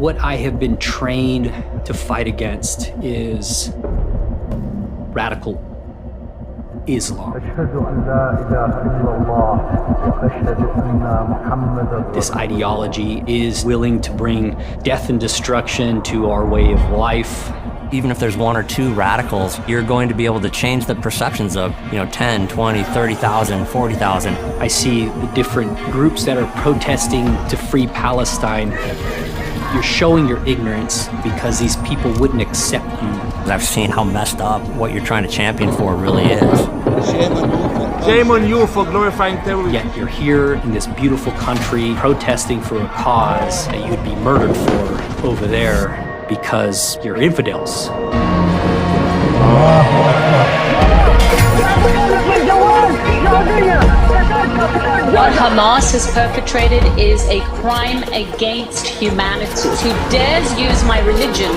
What I have been trained to fight against is radical Islam. This ideology is willing to bring death and destruction to our way of life. Even if there's one or two radicals, you're going to be able to change the perceptions of, 10, 20, 30,000, 40,000. I see the different groups that are protesting to free Palestine. You're showing your ignorance because these people wouldn't accept you. I've seen how messed up what you're trying to champion for really is. Shame on you for glorifying terrorism. Yet you're here in this beautiful country protesting for a cause that you'd be murdered for over there because you're infidels. What Hamas has perpetrated is a crime against humanity. Who dares use my religion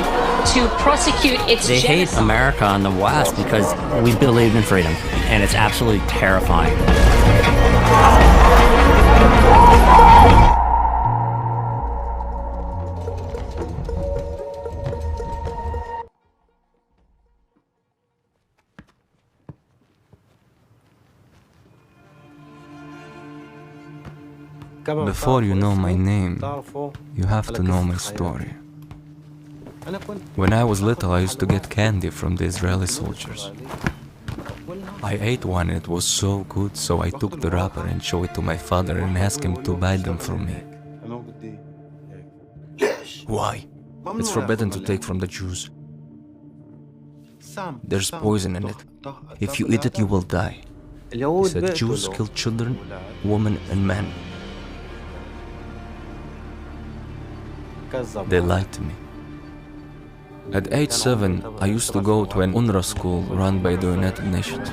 to prosecute its They hate genocide. America and the West because we believe in freedom, and it's absolutely terrifying. Before you know my name, you have to know my story. When I was little, I used to get candy from the Israeli soldiers. I ate one and it was so good, so I took the wrapper and showed it to my father and asked him to buy them for me. Why? It's forbidden to take from the Jews. There's poison in it. If you eat it, you will die. He said Jews kill children, women, and men. They lied to me. At age 7, I used to go to an UNRWA school run by the United Nations.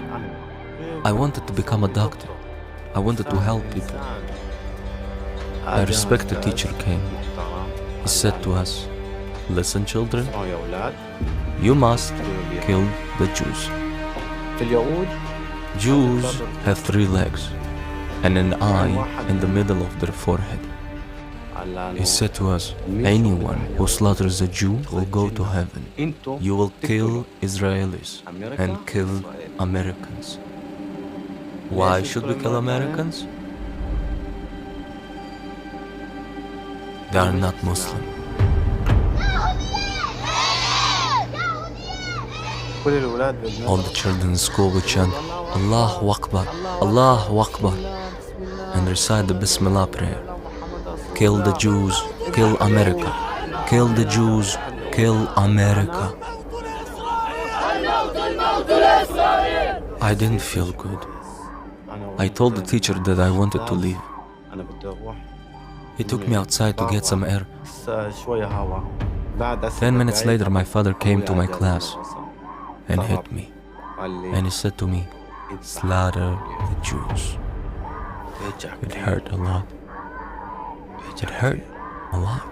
I wanted to become a doctor. I wanted to help people. A respected teacher came. He said to us, "Listen, children, you must kill the Jews. Jews have 3 legs and an eye in the middle of their forehead." He said to us, "Anyone who slaughters a Jew will go to heaven. You will kill Israelis and kill Americans." Why should we kill Americans? They are not Muslim. All the children in school would chant, "Allahu Akbar, Allahu Akbar," and recite the Bismillah prayer. Kill the Jews, kill America. Kill the Jews, kill America. I didn't feel good. I told the teacher that I wanted to leave. He took me outside to get some air. 10 minutes later, my father came to my class and hit me. And he said to me, "Slaughter the Jews." It hurt a lot. It hurt a lot.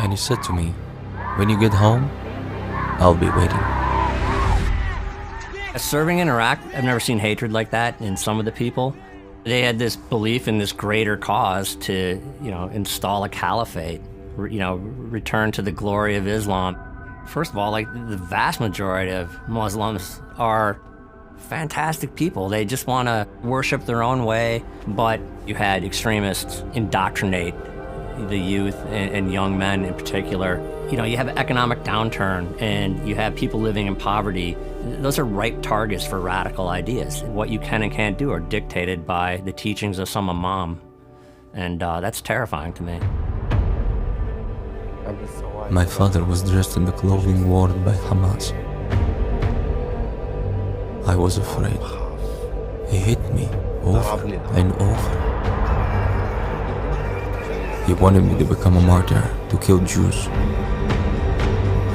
And he said to me, "When you get home, I'll be waiting." Serving in Iraq, I've never seen hatred like that in some of the people. They had this belief in this greater cause to, install a caliphate, return to the glory of Islam. First of all, the vast majority of Muslims are fantastic people. They just want to worship their own way, but you had extremists indoctrinate the youth and young men in particular. You have an economic downturn and you have people living in poverty. Those are ripe targets for radical ideas. What you can and can't do are dictated by the teachings of some imam, and that's terrifying to me. My father was dressed in the clothing worn by Hamas. I was afraid. He hit me over and over. He wanted me to become a martyr, to kill Jews.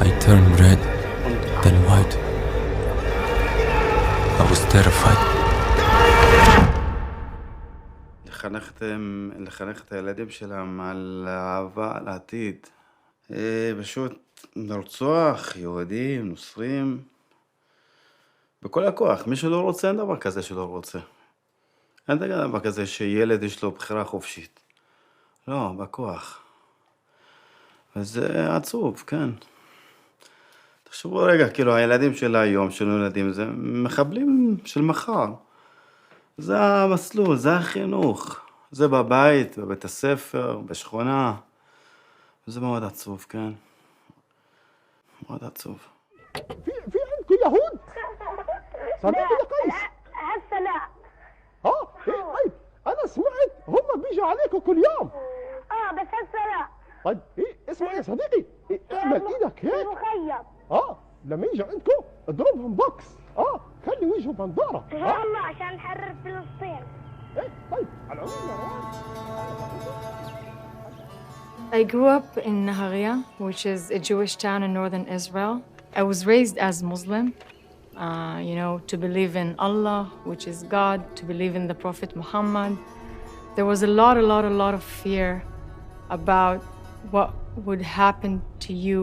I turned red, then white. I was terrified. לחנך את הילדים שלהם על אהבה, על העתיד. פשוט לרצוח יהודים, נוצרים, בכל הכוח. מי שלא רוצה, אין דבר כזה שלא רוצה. אין דבר כזה שילד יש לו בחירה חופשית. לא, בכוח. וזה עצוב, כן. תחשבו רגע, כאילו הילדים של היום, של ילדים, זה מחבלים של מחר. זה המסלול, זה החינוך. זה בבית, בבית הספר, בשכונה. וזה מאוד עצוב, כן. מאוד עצוב. في عندكم يهود؟ صديقي يا قيس. هسه لا. طيب انا سمعت هم بيجوا عليكم كل يوم. بس هسه لا. طيب اسمع يا صديقي، اعمل ايدك هيك. مخيط. لما يجوا عندكم اضربهم بوكس. خلي وجهه بنداره. والله عشان نحرر فلسطين. طيب على العموم يا روان. I grew up in Nahariya, which is a Jewish town in northern Israel. I was raised as Muslim, to believe in Allah, which is God, to believe in the Prophet Muhammad. There was a lot of fear about what would happen to you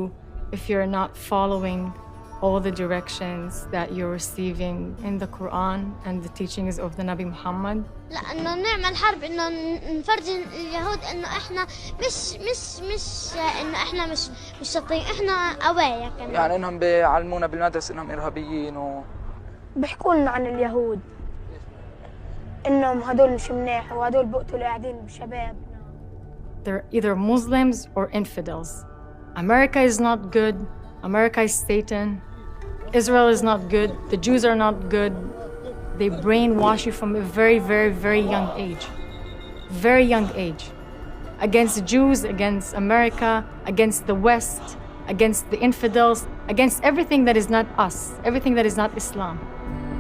if you're not following all the directions that you're receiving in the Quran and the teachings of the Nabi Muhammad. لا انه نعمل حرب انه نفرجي اليهود انه احنا مش انه احنا مش شاطرين، احنا قوايا كمان. يعني انهم بيعلمونا بالمدرسه انهم ارهابيين بيحكوا لنا عن اليهود انهم هدول مش مناح وهدول بقتلوا قاعدين بشباب. They're either Muslims or infidels. America is not good. America is Satan. Israel is not good. The Jews are not good. They brainwash you from a very young age. Very young age. Against the Jews, against America, against the West, against the infidels, against everything that is not us, everything that is not Islam.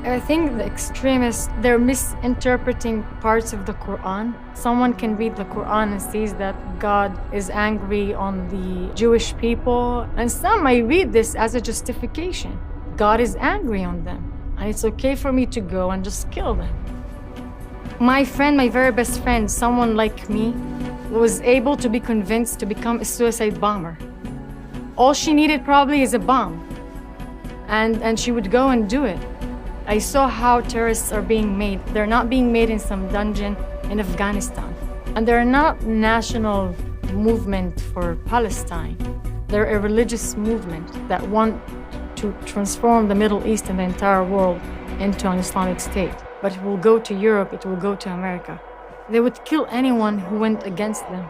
I think the extremists, they're misinterpreting parts of the Quran. Someone can read the Quran and sees that God is angry on the Jewish people, and some might read this as a justification. God is angry on them, and it's okay for me to go and just kill them. My friend, my very best friend, someone like me, was able to be convinced to become a suicide bomber. All she needed probably is a bomb, and she would go and do it. I saw how terrorists are being made. They're not being made in some dungeon in Afghanistan. And they're not national movement for Palestine. They're a religious movement that want to transform the Middle East and the entire world into an Islamic state. But it will go to Europe, it will go to America. They would kill anyone who went against them.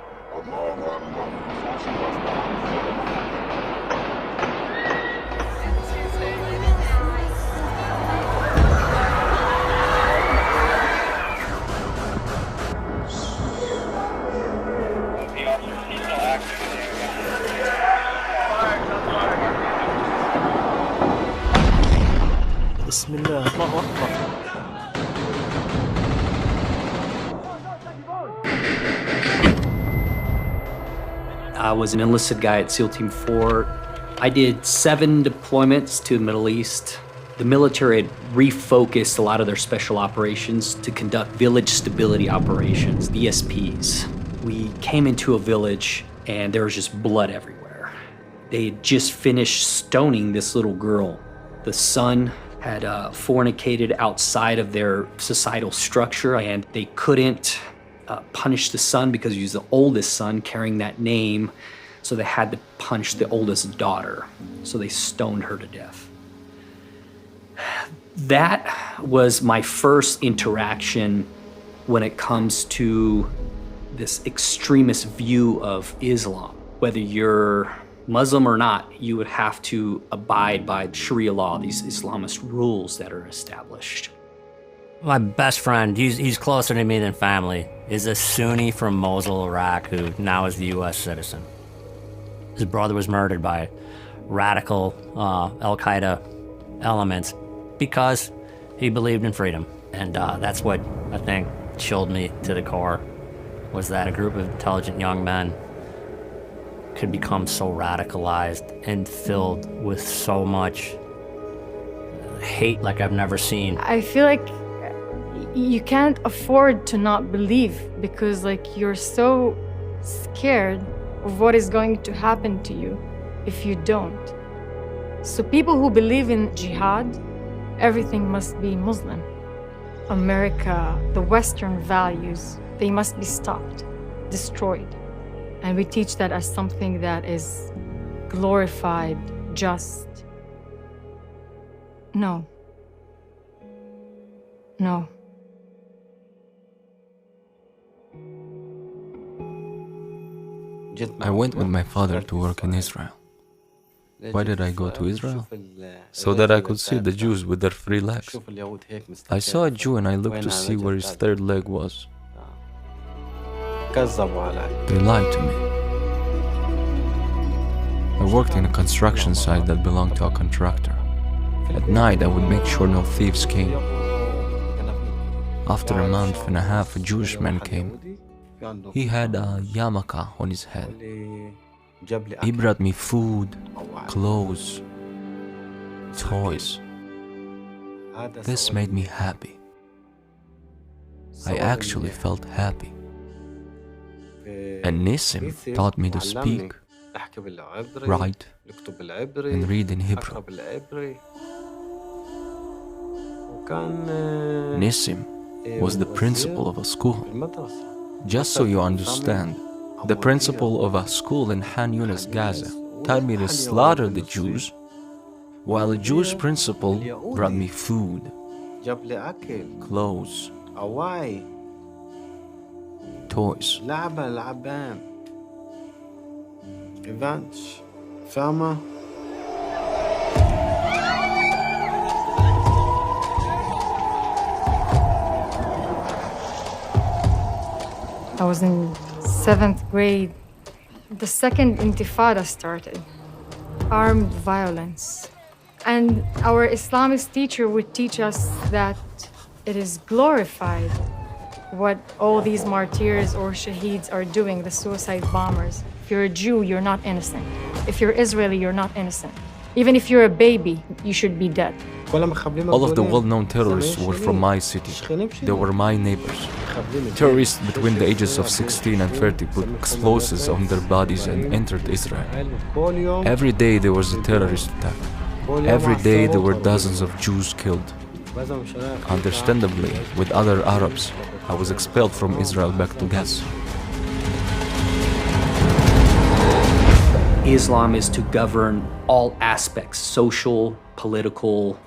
بسم الله الله أكبر. I was an enlisted guy at SEAL Team 4. I did 7 deployments to the Middle East. The military had refocused a lot of their special operations to conduct village stability operations, VSPs. We came into a village and there was just blood everywhere. They had just finished stoning this little girl. The son had fornicated outside of their societal structure, and they couldn't punish the son because he was the oldest son carrying that name, so they had to punish the oldest daughter. So they stoned her to death. That was my first interaction when it comes to this extremist view of Islam. Whether you're Muslim or not, you would have to abide by Sharia law, these Islamist rules that are established. My best friend, he's closer to me than family, is a Sunni from Mosul, Iraq, who now is the U.S. citizen. His brother was murdered by radical Al-Qaeda elements because he believed in freedom. And that's what I think chilled me to the core, was that a group of intelligent young men could become so radicalized and filled with so much hate like I've never seen. I feel like you can't afford to not believe, because you're so scared of what is going to happen to you if you don't. So people who believe in jihad, everything must be Muslim. America, the Western values, they must be stopped, destroyed. And we teach that as something that is glorified, just. No. No. I went with my father to work in Israel. Why did I go to Israel? So that I could see the Jews with their 3 legs. I saw a Jew and I looked to see where his 3rd leg was. They lied to me. I worked in a construction site that belonged to a contractor. At night, I would make sure no thieves came. After a month and a half, a Jewish man came. He had a yarmulke on his head. He brought me food, clothes, toys. This made me happy. I actually felt happy. And Nissim taught me to speak, write, and read in Hebrew. Nissim was the principal of a school. Just so you understand, the principal of a school in Han Yunis, Gaza, told me to slaughter the Jews, while a Jewish principal brought me food, clothes, toys. I was in 7th grade. The second Intifada started, armed violence. And our Islamist teacher would teach us that it is glorified what all these martyrs or shaheeds are doing, the suicide bombers. If you're a Jew, you're not innocent. If you're Israeli, you're not innocent. Even if you're a baby, you should be dead. All of the well-known terrorists were from my city. They were my neighbors. Terrorists between the ages of 16 and 30 put explosives on their bodies and entered Israel. Every day there was a terrorist attack. Every day there were dozens of Jews killed. Understandably, with other Arabs, I was expelled from Israel back to Gaza. Islam is to govern all aspects, social, political,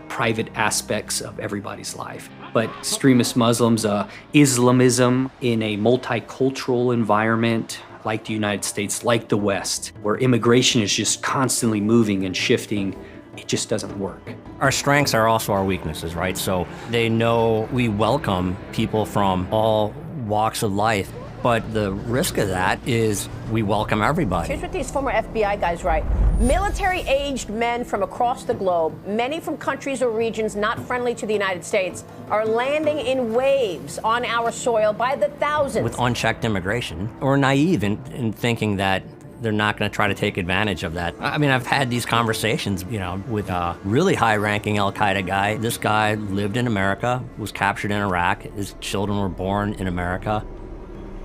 private aspects of everybody's life. But extremist Muslims, Islamism in a multicultural environment like the United States, like the West, where immigration is just constantly moving and shifting, it just doesn't work. Our strengths are also our weaknesses, right? So they know we welcome people from all walks of life. But the risk of that is we welcome everybody. Here's what these former FBI guys write. Military-aged men from across the globe, many from countries or regions not friendly to the United States, are landing in waves on our soil by the thousands. With unchecked immigration, or naive in thinking that they're not going to try to take advantage of that. I mean, I've had these conversations, with a really high-ranking Al-Qaeda guy. This guy lived in America, was captured in Iraq. His children were born in America.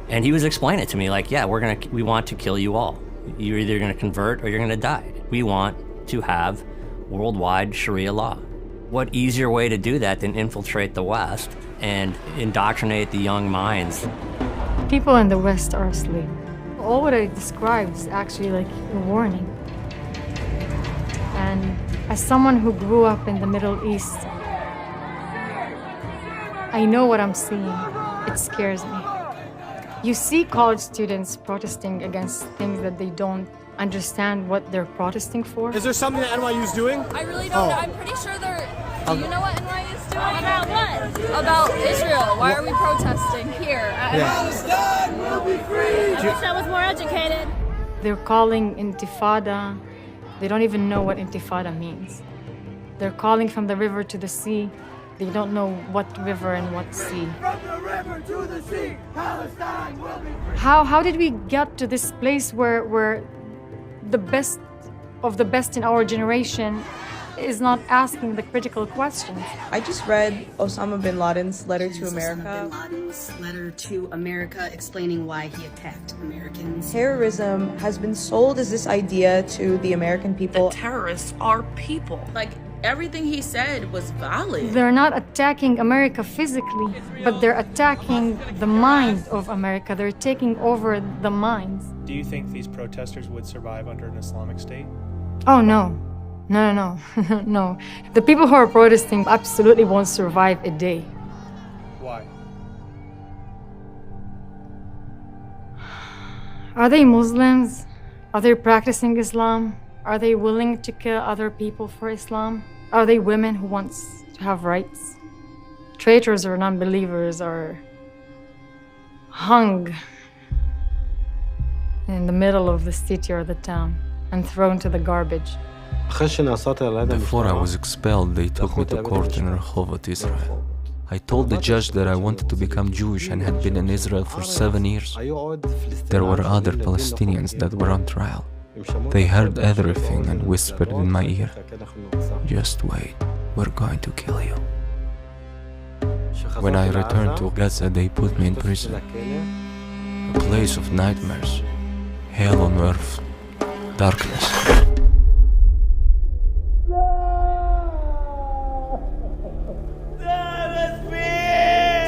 And he was explaining it to me like, yeah, we want to kill you all. You're either going to convert or you're going to die. We want to have worldwide Sharia law. What easier way to do that than infiltrate the West and indoctrinate the young minds? People in the West are asleep. All what I described is actually like a warning. And as someone who grew up in the Middle East, I know what I'm seeing. It scares me. You see college students protesting against things that they don't understand what they're protesting for. Is there something that NYU is doing? I really don't know. I'm pretty sure they're... Do you know what NYU is doing? About what? About Israel. Why are we protesting here? Palestine will be free! I wish I was more educated. They're calling Intifada. They don't even know what Intifada means. They're calling from the river to the sea. They don't know what river and what sea. From the river to the sea, Palestine will be free. How did we get to this place where the best of the best in our generation is not asking the critical questions? I just read Osama bin Laden's letter to America. Osama bin Laden's letter to America explaining why he attacked Americans. Terrorism has been sold as this idea to the American people. The terrorists are people. Like, everything he said was valid. They're not attacking America physically, but they're attacking the mind of America. They're taking over the minds. Do you think these protesters would survive under an Islamic state? Oh, no. No. No. The people who are protesting absolutely won't survive a day. Why? Are they Muslims? Are they practicing Islam? Are they willing to kill other people for Islam? Are they women who want to have rights? Traitors or non-believers are hung in the middle of the city or the town and thrown to the garbage. Before I was expelled, they took me to court in Rehovot, Israel. I told the judge that I wanted to become Jewish and had been in Israel for 7 years. There were other Palestinians that were on trial. They heard everything and whispered in my ear, "Just wait, we're going to kill you." When I returned to Gaza, they put me in prison. A place of nightmares, hell on earth, darkness.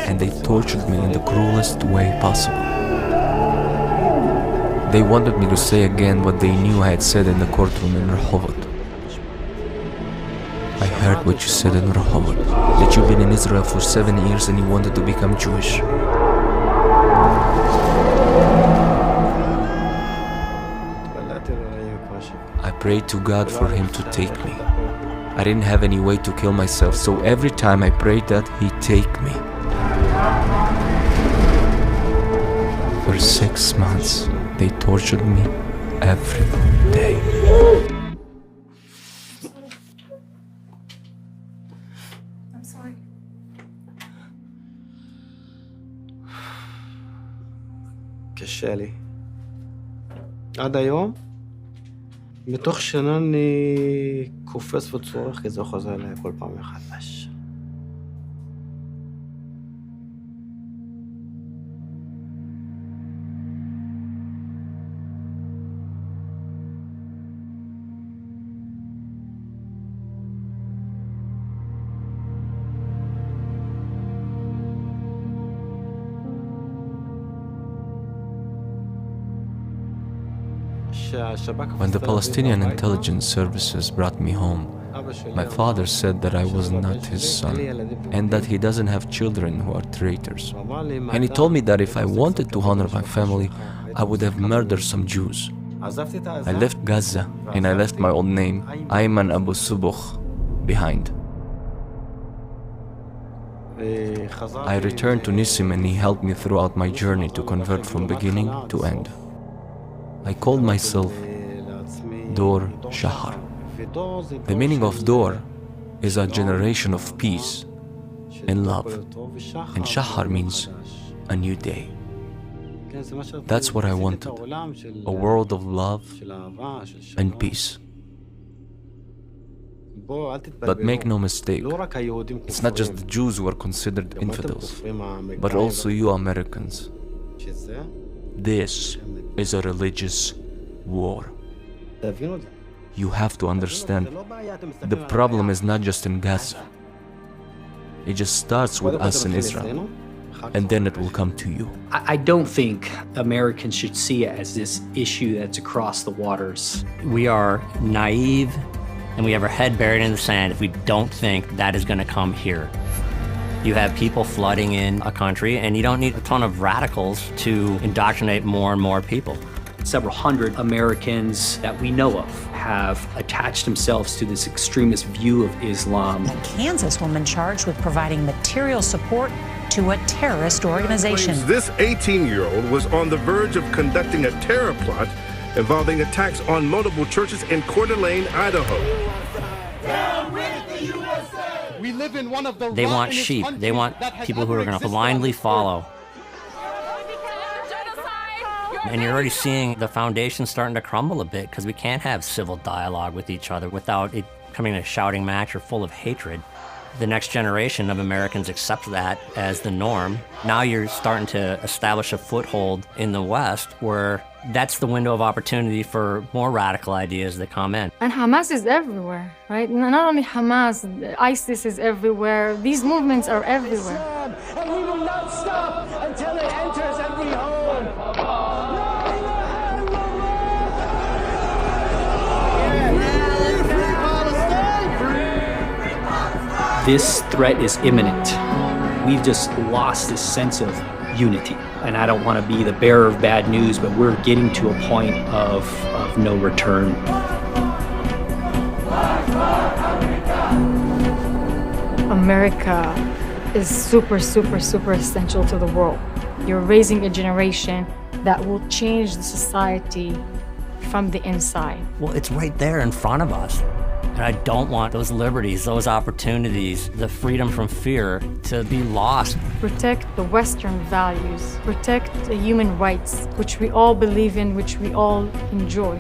And they tortured me in the cruelest way possible. They wanted me to say again what they knew I had said in the courtroom in Rehovot. I heard what you said in Rehovot, that you've been in Israel for 7 years and you wanted to become Jewish. I prayed to God for him to take me. I didn't have any way to kill myself, so every time I prayed that he'd take me. For 6 months, they tortured me every day. I'm sorry. קשה לי. עד היום, מתוך שנה אני קופץ וצורך, כי זה חוזר אליי כל פעם מחדש. When the Palestinian intelligence services brought me home, my father said that I was not his son and that he doesn't have children who are traitors. And he told me that if I wanted to honor my family, I would have murdered some Jews. I left Gaza and I left my old name, Ayman Abu Subukh, behind. I returned to Nissim and he helped me throughout my journey to convert from beginning to end. I called myself Dor Shahar. The meaning of Dor is a generation of peace and love, and Shahar means a new day. That's what I wanted, a world of love and peace. But make no mistake, it's not just the Jews who are considered infidels, but also you Americans. This is a religious war. You have to understand, the problem is not just in Gaza. It just starts with us in Israel, and then it will come to you. I don't think Americans should see it as this issue that's across the waters. We are naive and we have our head buried in the sand if we don't think that is going to come here. You have people flooding in a country, and you don't need a ton of radicals to indoctrinate more and more people. Several hundred Americans that we know of have attached themselves to this extremist view of Islam. A Kansas woman charged with providing material support to a terrorist organization. This 18-year-old was on the verge of conducting a terror plot involving attacks on multiple churches in Coeur d'Alene, Idaho. We live in one of the They want sheep. They want people who are going to blindly follow. And you're already seeing the foundation starting to crumble a bit because we can't have civil dialogue with each other without it becoming a shouting match or full of hatred. The next generation of Americans accept that as the norm. Now you're starting to establish a foothold in the West where That's the window of opportunity for more radical ideas that come in. And Hamas is everywhere, right? Not only Hamas, ISIS is everywhere. These movements are everywhere. And we will not stop until it enters every home. This threat is imminent. We've just lost this sense of unity. And I don't want to be the bearer of bad news, but we're getting to a point of no return. America is super, super, super essential to the world. You're raising a generation that will change the society from the inside. Well, it's right there in front of us. And I don't want those liberties, those opportunities, the freedom from fear to be lost. Protect the Western values. Protect the human rights, which we all believe in, which we all enjoy.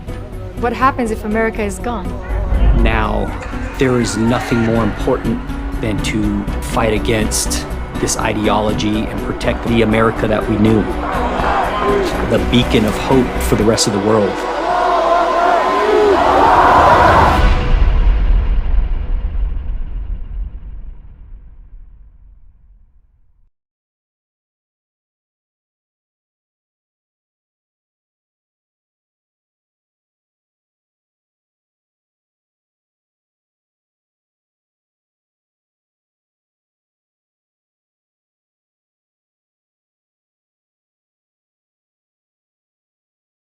What happens if America is gone? Now, there is nothing more important than to fight against this ideology and protect the America that we knew. The beacon of hope for the rest of the world.